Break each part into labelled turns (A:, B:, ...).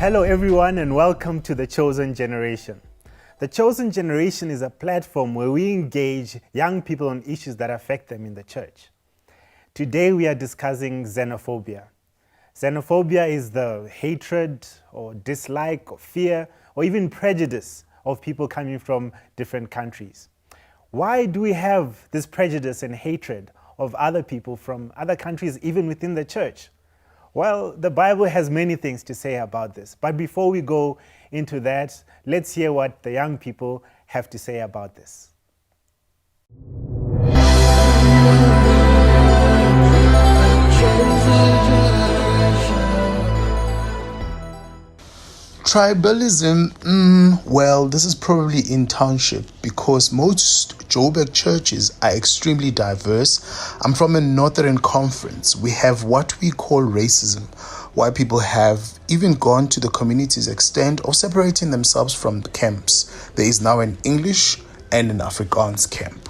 A: Hello everyone and welcome to The Chosen Generation. The Chosen Generation is a platform where we engage young people on issues that affect them in the church. Today we are discussing xenophobia. Xenophobia is the hatred or dislike or fear or even prejudice of people coming from different countries. Why do we have this prejudice and hatred of other people from other countries, even within the church? Well, the Bible has many things to say about this. But before we go into that, let's hear what the young people have to say about this.
B: Tribalism, well, this is probably in township because most Joburg churches are extremely diverse. I'm from a northern conference. We have what we call racism, why people have even gone to the community's extent of separating themselves from the camps. There is now an English and an Afrikaans camp.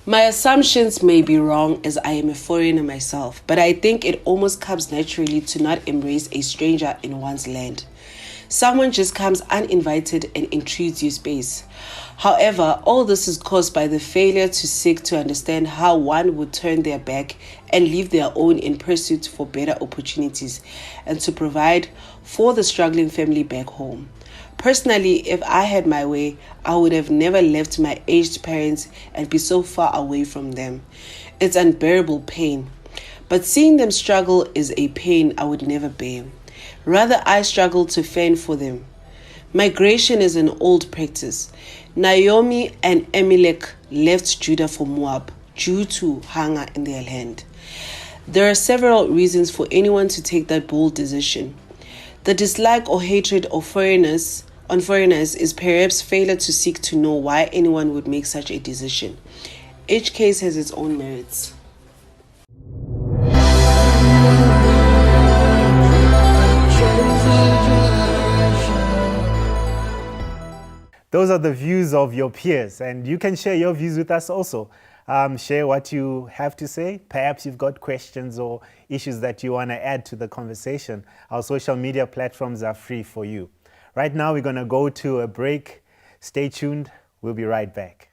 C: My assumptions may be wrong as I am a foreigner myself, but I think it almost comes naturally to not embrace a stranger in one's land. Someone just comes uninvited and intrudes your space. However, all this is caused by the failure to seek to understand how one would turn their back and leave their own in pursuit for better opportunities and to provide for the struggling family back home. Personally, if I had my way, I would have never left my aged parents and be so far away from them. It's unbearable pain. But seeing them struggle is a pain I would never bear. Rather, I struggle to fend for them. Migration is an old practice. Naomi and Elimelech left Judah for Moab due to hunger in their land. There are several reasons for anyone to take that bold decision. The dislike or hatred of foreigners is perhaps failure to seek to know why anyone would make such a decision. Each case has its own merits.
A: Those are the views of your peers, and you can share your views with us also. Share what you have to say. Perhaps you've got questions or issues that you want to add to the conversation. Our social media platforms are free for you. Right now, we're going to go to a break. Stay tuned. We'll be right back.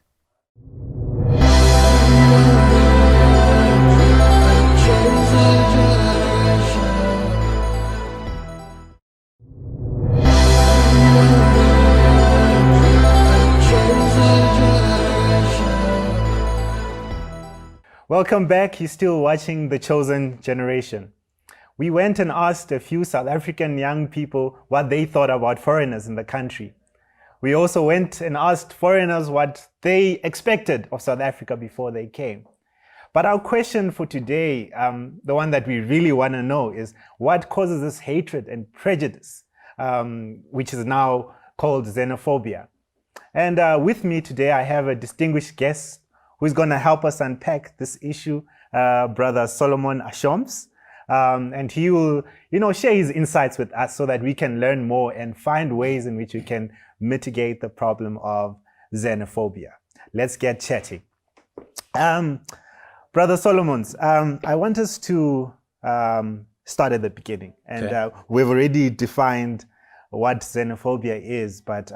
A: Welcome back. You're still watching The Chosen Generation. We went and asked a few South African young people what they thought about foreigners in the country. We also went and asked foreigners what they expected of South Africa before they came. But our question for today, the one that we really want to know, is what causes this hatred and prejudice, which is now called xenophobia. And with me today, I have a distinguished guest who's going to help us unpack this issue, Brother Solomon Ashoms. And he will, share his insights with us so that we can learn more and find ways in which we can mitigate the problem of xenophobia. Let's get chatting. Brother Solomons, I want us to start at the beginning. And okay. We've already defined what xenophobia is, but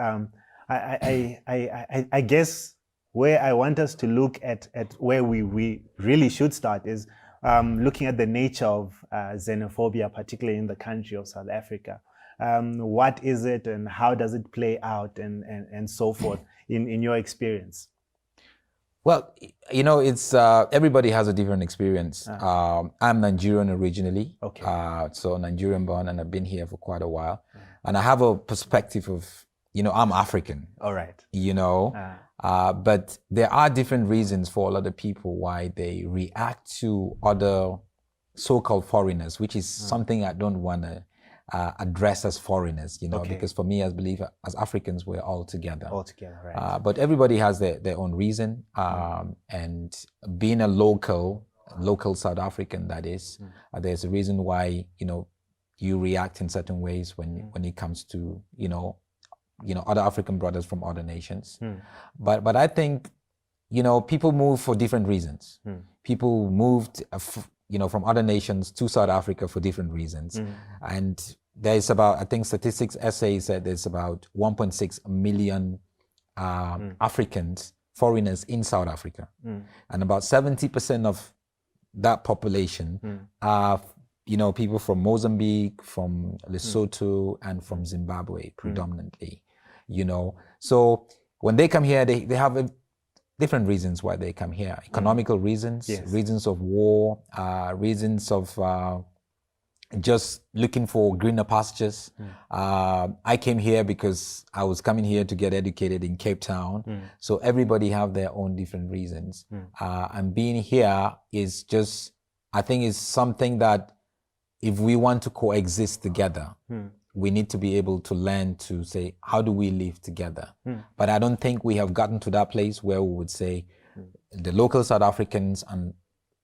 A: I guess where I want us to look at where we really should start is looking at the nature of xenophobia, particularly in the country of South Africa. What is it and how does it play out and so forth in your experience?
D: Well, it's everybody has a different experience. I'm Nigerian originally, okay. So Nigerian born, and I've been here for quite a while. And I have a perspective of, I'm African.
A: All right.
D: But there are different reasons for a lot of people why they react to other so-called foreigners, which is something I don't want to address as foreigners, okay. Because for me, as believer, as Africans, we're all together.
A: All together, right.
D: But everybody has their own reason. And being a local South African, that is, there's a reason why, you react in certain ways when it comes to, other African brothers from other nations. But I think, people move for different reasons. People moved, from other nations to South Africa for different reasons. And there is about, I think statistics essay said there's about 1.6 million Africans, foreigners in South Africa. And about 70% of that population are, people from Mozambique, from Lesotho, and from Zimbabwe predominantly, So when they come here, they have different reasons why they come here. Economical reasons, reasons of war, reasons of just looking for greener pastures. I came here because I was coming here to get educated in Cape Town. So everybody have their own different reasons. And being here is just, I think is something that if we want to coexist together, we need to be able to learn to say, how do we live together? But I don't think we have gotten to that place where we would say the local South Africans and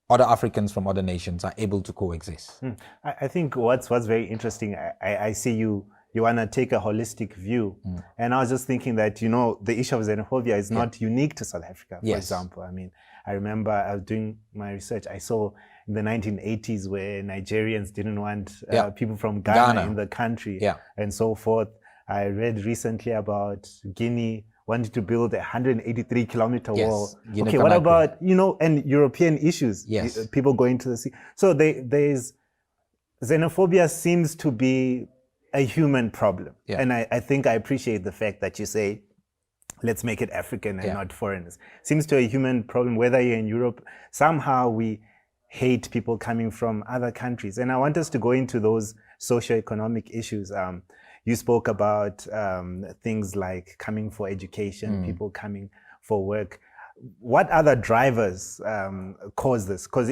D: other Africans from other nations are able to coexist.
A: I think what's very interesting, I see you want to take a holistic view. And I was just thinking that, the issue of xenophobia is not unique to South Africa, for example. I mean, I remember I was doing my research. I saw in the 1980s where Nigerians didn't want people from Ghana in the country and so forth. I read recently about Guinea wanted to build a 183-kilometer wall. Okay, what about, and European issues? People going to the sea. So there's xenophobia seems to be a human problem. And I think I appreciate the fact that you say, let's make it African and not foreigners. Seems to be a human problem, whether you're in Europe. Somehow we hate people coming from other countries. And I want us to go into those socioeconomic issues. You spoke about things like coming for education, people coming for work. What other drivers cause this? Because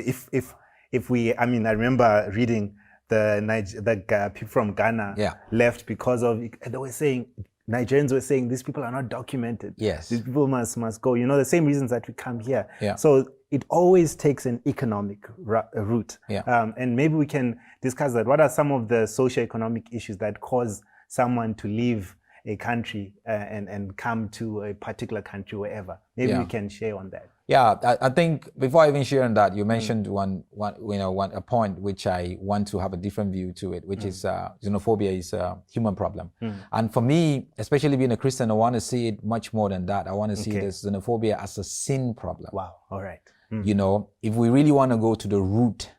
A: if we, I remember reading the people from Ghana left because of, they were saying, Nigerians were saying, these people are not documented. These people must go. The same reasons that we come here. So it always takes an economic route. And maybe we can discuss that. What are some of the socioeconomic issues that cause someone to leave a country and come to a particular country, wherever? Maybe we can share on that.
D: I think before I even share on that, you mentioned a point which I want to have a different view to it, which is xenophobia is a human problem. And for me, especially being a Christian, I want to see it much more than that. I want to see this xenophobia as a sin problem.
A: Wow, all right.
D: If we really want to go to the root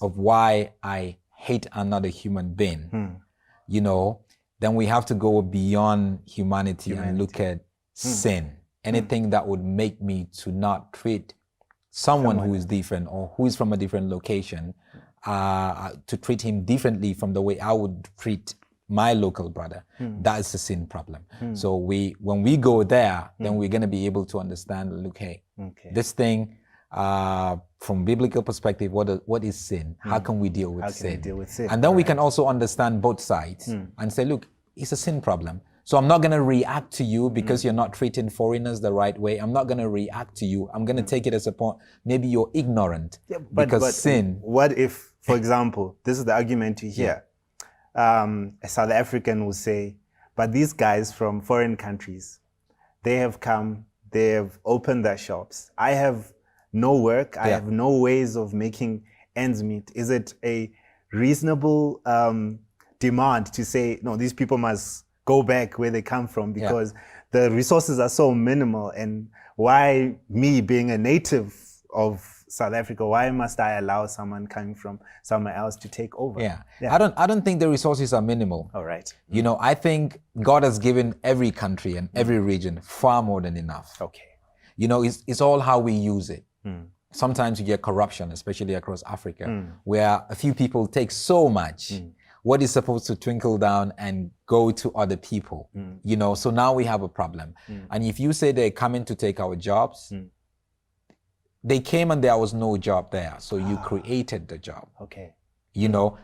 D: of why I hate another human being, then we have to go beyond humanity. And look at sin. Anything that would make me to not treat someone who is different or who is from a different location, to treat him differently from the way I would treat my local brother. That is a sin problem. So when we go there, then we're going to be able to understand, look, hey, this thing, from biblical perspective, what is sin? How can we deal with sin? And then we can also understand both sides and say, look, it's a sin problem. So I'm not going to react to you because you're not treating foreigners the right way. I'm not going to react to you. I'm going to take it as a point. Maybe you're ignorant because sin.
A: What if, for example, this is the argument you hear. A South African will say, but these guys from foreign countries, they have come, they have opened their shops. I have no work. I have no ways of making ends meet. Is it a reasonable demand to say, no, these people must go back where they come from because the resources are so minimal? And why me being a native of South Africa, why must I allow someone coming from somewhere else to take over?
D: I don't think the resources are minimal.
A: All right.
D: I think God has given every country and every region far more than enough.
A: Okay.
D: It's all how we use it. Sometimes you get corruption, especially across Africa, where a few people take so much. What is supposed to trickle down and go to other people, so now we have a problem. And if you say they're coming to take our jobs, they came and there was no job there. So you created the job.
A: Okay.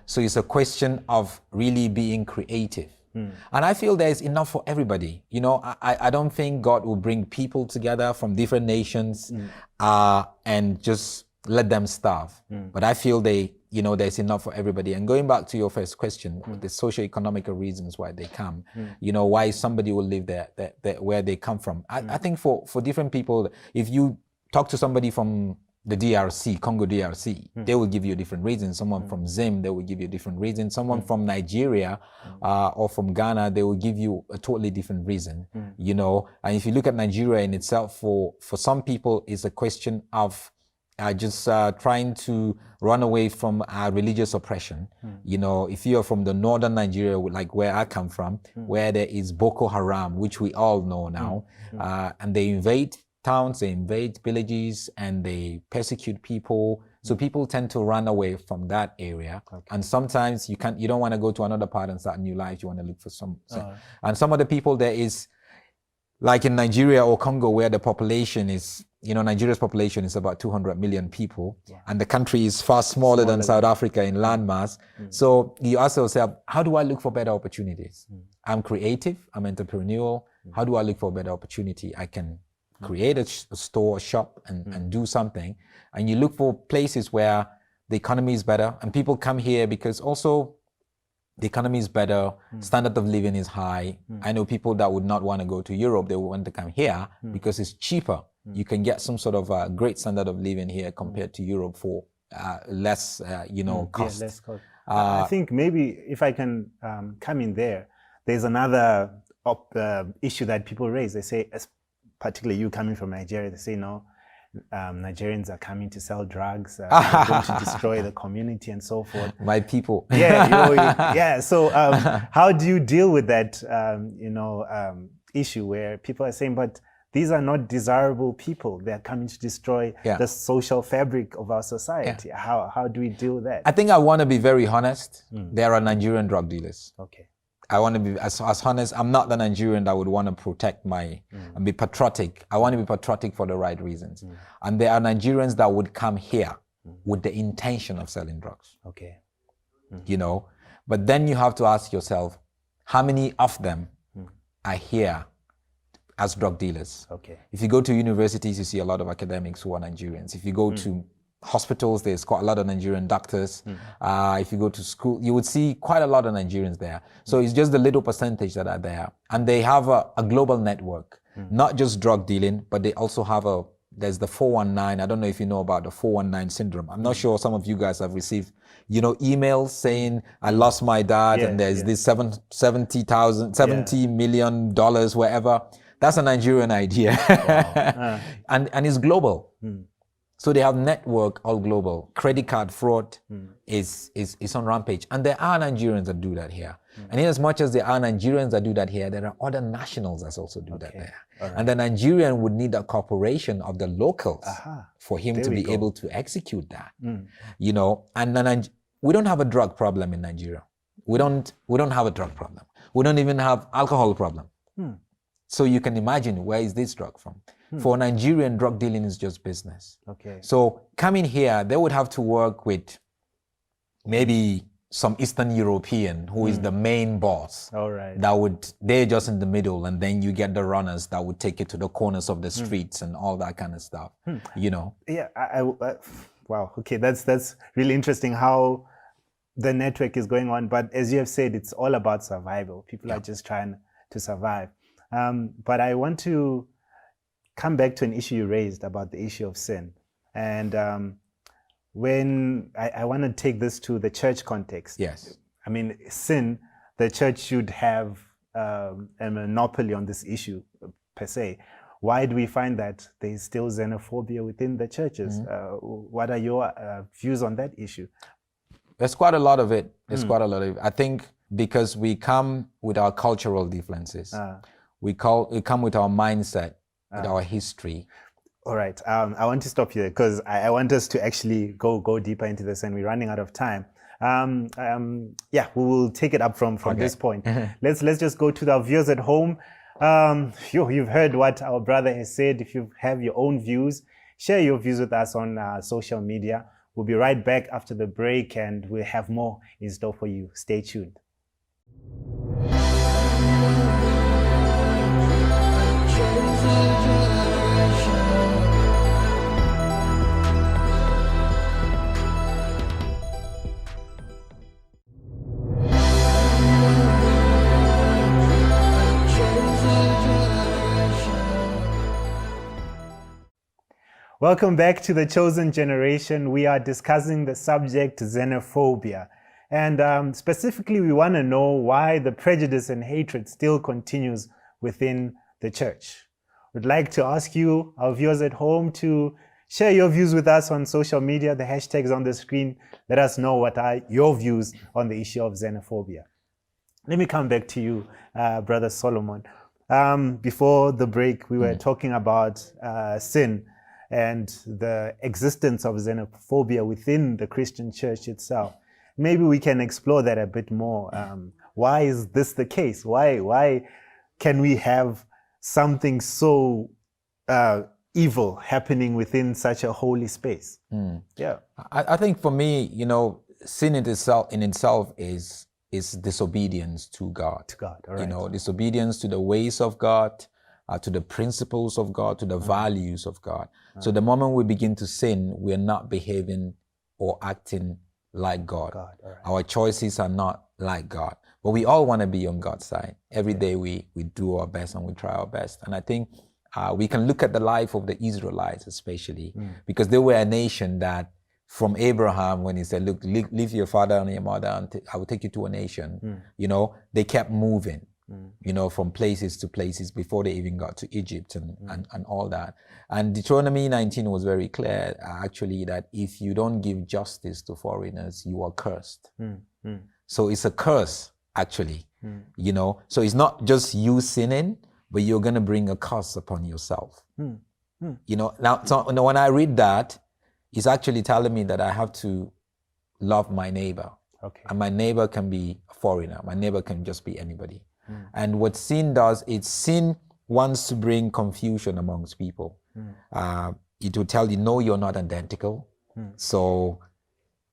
D: So it's a question of really being creative. And I feel there's enough for everybody. I don't think God will bring people together from different nations and just let them starve. But I feel there's enough for everybody. And going back to your first question, the socio-economic reasons why they come, why somebody will live there where they come from. I think for different people, if you talk to somebody from the DRC, Congo DRC, they will give you a different reason. Someone from Zim, they will give you a different reason. Someone from Nigeria or from Ghana, they will give you a totally different reason, you know. And if you look at Nigeria in itself, for some people, it's a question of just trying to run away from religious oppression. You know, if you're from the northern Nigeria, like where I come from, where there is Boko Haram, which we all know now, and they invade towns, they invade villages, and they persecute people. So people tend to run away from that area. And sometimes you don't want to go to another part and start a new life. You want to look for some. And some of the people there is, like in Nigeria or Congo, where the population is, you know, Nigeria's population is about 200 million people, and the country is far smaller than South Africa in landmass. So you ask yourself, how do I look for better opportunities? I'm creative, I'm entrepreneurial. How do I look for a better opportunity? I can create a store, a shop, and do something. And you look for places where the economy is better, and people come here because also the economy is better, standard of living is high. I know people that would not want to go to Europe, they would want to come here because it's cheaper. You can get some sort of a great standard of living here compared to Europe for less, cost.
A: Yeah, less cost. I think maybe if I can come in there, there's another issue that people raise. They say, particularly you coming from Nigeria, they say, no, Nigerians are coming to sell drugs, they're going to destroy the community and so forth.
D: My people.
A: Yeah. So how do you deal with that, issue where people are saying, but these are not desirable people. They're coming to destroy the social fabric of our society. How do we deal with that?
D: I think I want to be very honest. There are Nigerian drug dealers.
A: Okay.
D: I want to be as honest. I'm not the Nigerian that would want to protect and be patriotic. I want to be patriotic for the right reasons. And there are Nigerians that would come here with the intention of selling drugs.
A: Okay.
D: You know, but then you have to ask yourself, how many of them are here as drug dealers?
A: Okay.
D: If you go to universities, you see a lot of academics who are Nigerians. If you go to hospitals, there's quite a lot of Nigerian doctors. If you go to school, you would see quite a lot of Nigerians there. So it's just the little percentage that are there. And they have a global network, not just drug dealing, but they also have there's the 419. I don't know if you know about the 419 syndrome. I'm not sure some of you guys have received, emails saying, I lost my dad and there's this $70 million, wherever. That's a Nigerian idea. Wow. And it's global. So they have network all global. Credit card fraud is on rampage. And there are Nigerians that do that here. And in as much as there are Nigerians that do that here, there are other nationals that also do that there. Right. And the Nigerian would need a cooperation of the locals for him to be able to execute that. And we don't have a drug problem in Nigeria. We don't have a drug problem. We don't even have alcohol problem. So you can imagine, where is this drug from? For Nigerian, drug dealing is just business. Okay. So coming here, they would have to work with maybe some Eastern European who is the main boss.
A: All right.
D: They're just in the middle, and then you get the runners that would take it to the corners of the streets and all that kind of stuff.
A: Yeah. Wow. Okay. That's really interesting how the network is going on. But as you have said, it's all about survival. People are just trying to survive. But I want to come back to an issue you raised about the issue of sin. And when I want to take this to the church context.
D: Yes.
A: I mean, sin, the church should have a monopoly on this issue per se. Why do we find that there is still xenophobia within the churches? What are your views on that issue?
D: There's quite a lot of it. I think because we come with our cultural differences. We come with our mindset, with our history.
A: All right. I want to stop here because I want us to actually go deeper into this, and we're running out of time. We will take it up from this point. Let's just go to our viewers at home. You've heard what our brother has said. If you have your own views, share your views with us on social media. We'll be right back after the break, and we'll have more in store for you. Stay tuned. Welcome back to The Chosen Generation. We are discussing the subject xenophobia. And specifically, we want to know why the prejudice and hatred still continues within the church. We'd like to ask you, our viewers at home, to share your views with us on social media. The hashtags on the screen. Let us know what are your views on the issue of xenophobia. Let me come back to you, Brother Solomon. Before the break, we were talking about sin and the existence of xenophobia within the Christian church itself. Maybe we can explore that a bit more. Why is this the case? Why can we have something so evil happening within such a holy space? Yeah,
D: I think for me, sin in itself is disobedience to God.
A: To God, all right.
D: Disobedience to the ways of God, to the principles of God, to the values of God. So the moment we begin to sin, we are not behaving or acting like God.
A: All right.
D: Our choices are not like God. But we all want to be on God's side. Every day we do our best and we try our best. And I think we can look at the life of the Israelites especially, because they were a nation that from Abraham, when he said, look, leave your father and your mother and I will take you to a nation, they kept moving, from places to places before they even got to Egypt and all that. And Deuteronomy 19 was very clear, actually, that if you don't give justice to foreigners, you are cursed. So it's a curse, actually, So it's not just you sinning, but you're going to bring a curse upon yourself. Now, so when I read that, it's actually telling me that I have to love my neighbor.
A: Okay.
D: And my neighbor can be a foreigner. My neighbor can just be anybody. And what sin does, sin wants to bring confusion amongst people. It will tell you, no, you're not identical. So,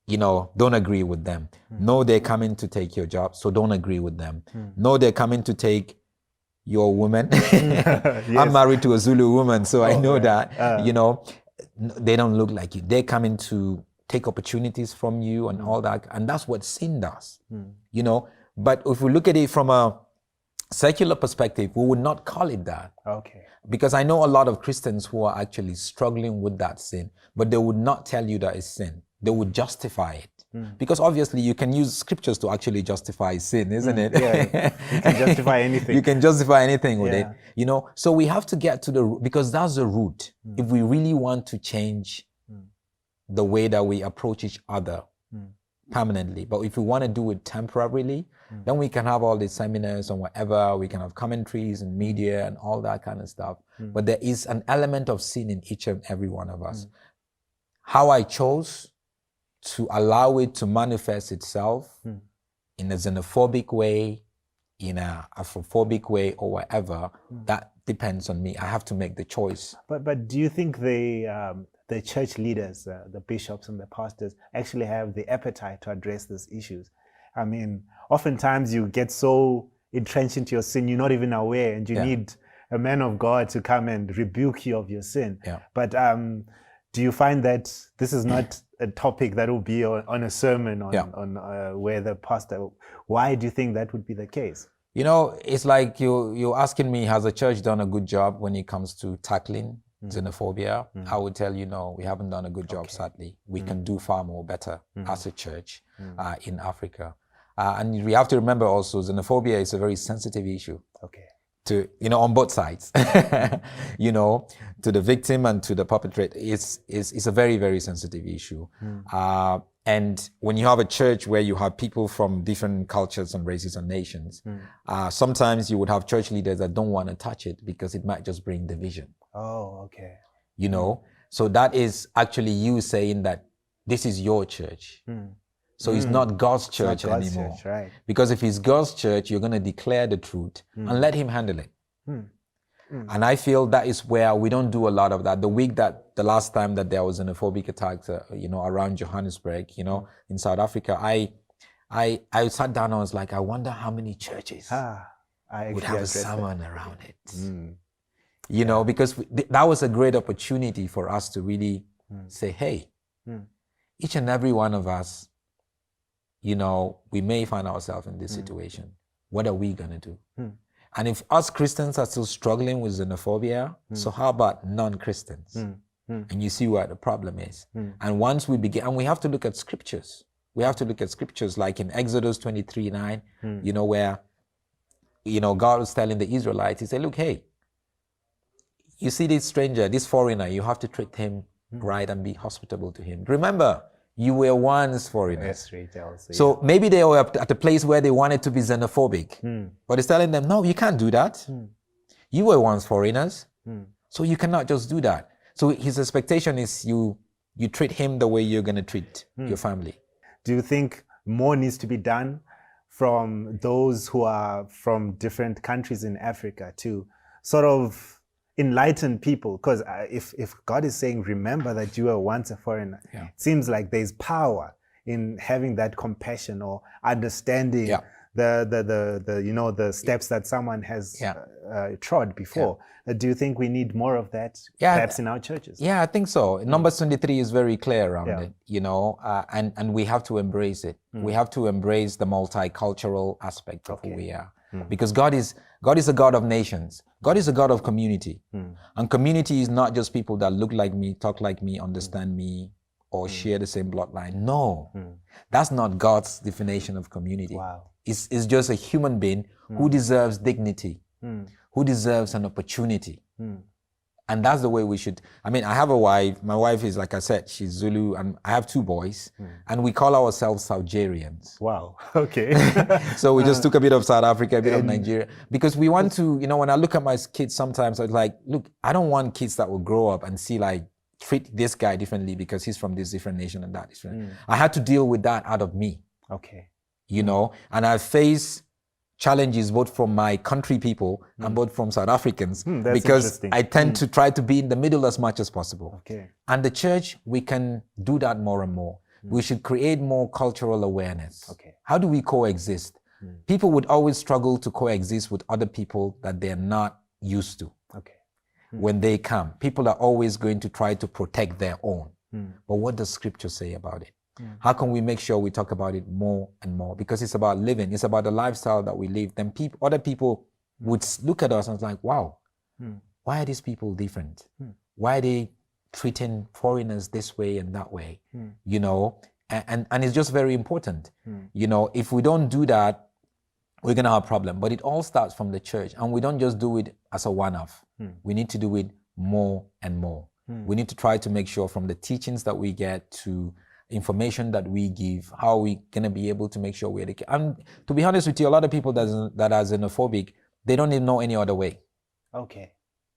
D: don't agree with them. No, they're coming to take your job, so don't agree with them. No, they're coming to take your woman.
A: Yes.
D: I'm married to a Zulu woman, so I know that, they don't look like you. They're coming to take opportunities from you and all that. And that's what sin does, But if we look at it from a secular perspective, we would not call it that.
A: Okay.
D: Because I know a lot of Christians who are actually struggling with that sin, but they would not tell you that it's sin. They would justify it. Because obviously you can use scriptures to actually justify sin, isn't it?
A: Yeah, you can justify anything.
D: You can justify anything with it, So we have to get to because that's the root. If we really want to change the way that we approach each other permanently, but if we want to do it temporarily, then we can have all these seminars and whatever, we can have commentaries and media and all that kind of stuff. But there is an element of sin in each and every one of us. How I chose to allow it to manifest itself in a xenophobic way, in a Afrophobic way, or whatever, that depends on me. I have to make the choice.
A: But do you think the church leaders, the bishops and the pastors, actually have the appetite to address these issues? I mean, oftentimes you get so entrenched into your sin, you're not even aware, and you need a man of God to come and rebuke you of your sin.
D: Yeah.
A: But do you find that this is not a topic that will be on a sermon on where the pastor? Why do you think that would be the case?
D: It's like you're asking me, has the church done a good job when it comes to tackling xenophobia? I would tell you, no, we haven't done a good job, sadly. We can do far more better as a church in Africa. And we have to remember also, xenophobia is a very sensitive issue.
A: Okay.
D: On both sides, to the victim and to the perpetrator, it's a very, very sensitive issue. And when you have a church where you have people from different cultures and races and nations, sometimes you would have church leaders that don't want to touch it because it might just bring division.
A: Oh, okay.
D: So that is actually you saying that this is your church. So it's not God's church anymore.
A: Church, right.
D: Because if it's God's church, you're going to declare the truth and let him handle it. And I feel that is where we don't do a lot of that. The last time that there was xenophobic attacks, around Johannesburg, in South Africa, I sat down and I was like, I wonder how many churches would have a sermon around it. Because that was a great opportunity for us to really say, hey, each and every one of us, we may find ourselves in this situation. What are we going to do? And if us Christians are still struggling with xenophobia, so how about non-Christians? and you see where the problem is. And once we begin, and we have to look at scriptures. We have to look at scriptures like in Exodus 23:9, where, God was telling the Israelites, he said, look, hey, you see this stranger, this foreigner, you have to treat him right and be hospitable to him. Remember, you were once foreigners. So maybe they were at a place where they wanted to be xenophobic. But he's telling them, no, you can't do that. You were once foreigners. So you cannot just do that. So his expectation is you treat him the way you're going to treat your family.
A: Do you think more needs to be done from those who are from different countries in Africa to sort of enlighten people? Because if God is saying, remember that you were once a foreigner, it seems like there's power in having that compassion or understanding the steps that someone has trod before. Do you think we need more of that perhaps in our churches?
D: Yeah, I think so. Numbers 23 is very clear around it, and we have to embrace it. We have to embrace the multicultural aspect of who we are. Because God is a God of nations. God is a God of community. And community is not just people that look like me, talk like me, understand me, or share the same bloodline. No, that's not God's definition of community.
A: Wow.
D: It's just a human being who deserves dignity, who deserves an opportunity. And that's the way we should. I mean, I have a wife. My wife is, like I said, she's Zulu, and I have 2 boys, and we call ourselves Algerians.
A: Wow. Okay.
D: So we just took a bit of South Africa, a bit of Nigeria, because we want to, when I look at my kids sometimes, I was like, look, I don't want kids that will grow up and see treat this guy differently because he's from this different nation and that different. I had to deal with that out of me.
A: Okay.
D: And I face challenges both from my country people and both from South Africans because I tend to try to be in the middle as much as possible.
A: Okay.
D: And the church, we can do that more and more. We should create more cultural awareness.
A: Okay.
D: How do we coexist? People would always struggle to coexist with other people that they're not used to.
A: Okay.
D: When they come, people are always going to try to protect their own. But what does scripture say about it? How can we make sure we talk about it more and more? Because it's about living. It's about the lifestyle that we live. Then other people would look at us and it's like, wow, why are these people different? Why are they treating foreigners this way and that way? And it's just very important. If we don't do that, we're going to have a problem. But it all starts from the church. And we don't just do it as a one-off. We need to do it more and more. We need to try to make sure from the teachings that we get to information that we give, how are we going to be able to make sure we're educated. And to be honest with you, a lot of people that are xenophobic, they don't even know any other way.
A: Okay,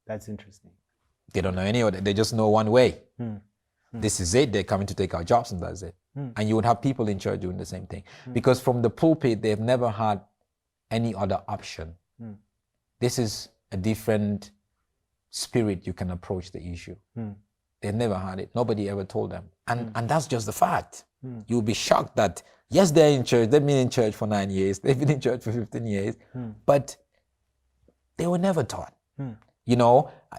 A: that's interesting.
D: They don't know any other, they just know one way. This is it, they're coming to take our jobs and that's it. And you would have people in church doing the same thing. Because from the pulpit, they've never had any other option. This is a different spirit you can approach the issue. They've never had it. Nobody ever told them. And that's just the fact. You'll be shocked that, yes, they're in church. They've been in church for 9 years. They've been in church for 15 years. But they were never taught.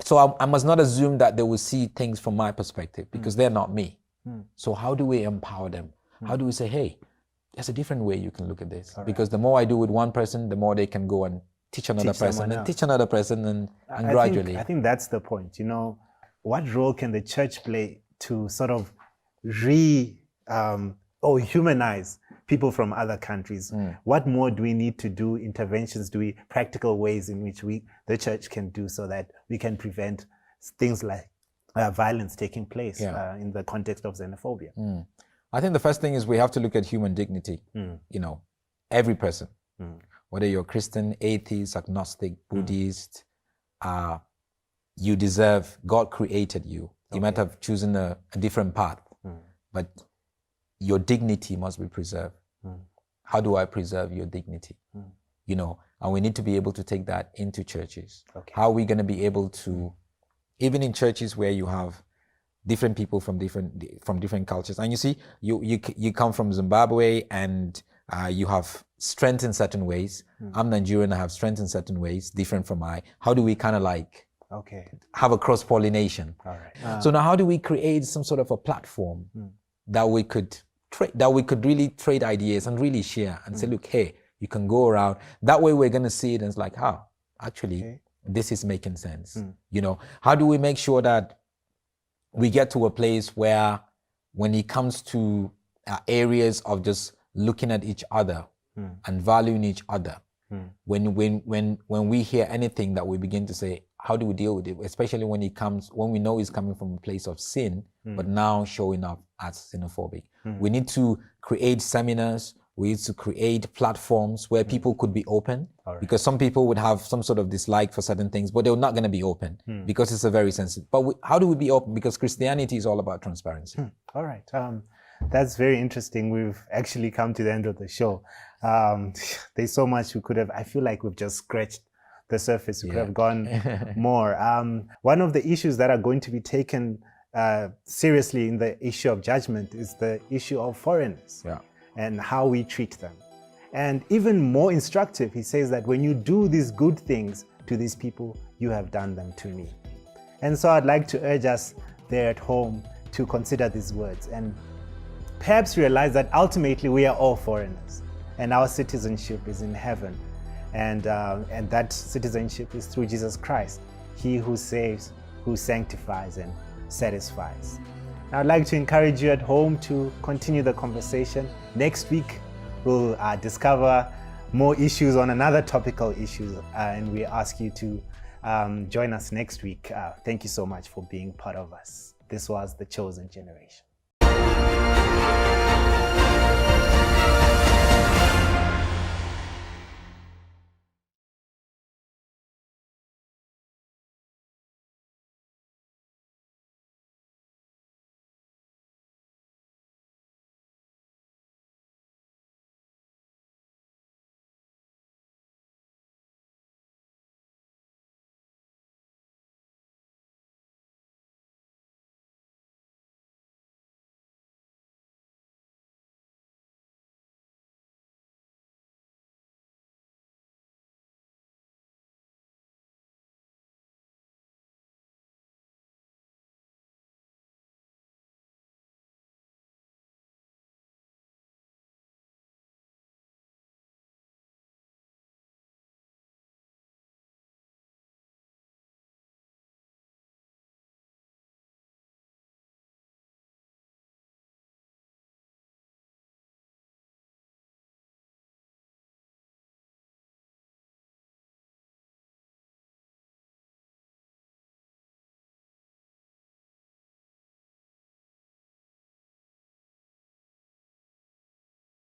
D: So I must not assume that they will see things from my perspective because they're not me. So how do we empower them? How do we say, hey, there's a different way you can look at this? Because the more I do with one person, the more they can go and teach another person and teach another person and gradually.
A: I think that's the point. What role can the church play to sort of humanize people from other countries? What more do we need to do? Interventions, practical ways in which the church can do so that we can prevent things like violence taking place in the context of xenophobia?
D: I think the first thing is we have to look at human dignity. Every person, whether you're Christian, atheist, agnostic, Buddhist, you deserve, God created you. You might have chosen a different path, but your dignity must be preserved. How do I preserve your dignity? And we need to be able to take that into churches. How are we going to be able to, even in churches where you have different people from different cultures, and you see, you come from Zimbabwe and you have strength in certain ways. I'm Nigerian, I have strength in certain ways, different from how do we kind of have a cross-pollination?
A: All right.
D: So now how do we create some sort of a platform that we could really trade ideas and really share and say, look, hey, you can go around. That way we're going to see it and it's like, actually, this is making sense. How do we make sure that we get to a place where when it comes to areas of just looking at each other and valuing each other, when we hear anything that we begin to say, how do we deal with it? Especially when we know it's coming from a place of sin, but now showing up as xenophobic. We need to create seminars. We need to create platforms where people could be open, because some people would have some sort of dislike for certain things, but they're not going to be open because it's a very sensitive. But how do we be open? Because Christianity is all about transparency.
A: All right. That's very interesting. We've actually come to the end of the show. There's so much we could have. I feel like we've just scratched the surface. We could have gone more. One of the issues that are going to be taken seriously in the issue of judgment is the issue of foreigners and how we treat them. And even more instructive, he says that when you do these good things to these people, you have done them to me. And so I'd like to urge us there at home to consider these words and perhaps realize that ultimately we are all foreigners and our citizenship is in heaven. And that citizenship is through Jesus Christ, he who saves, who sanctifies and satisfies. I'd like to encourage you at home to continue the conversation. Next week, we'll discover more issues on another topical issue, and we ask you to join us next week. Thank you so much for being part of us. This was The Chosen Generation.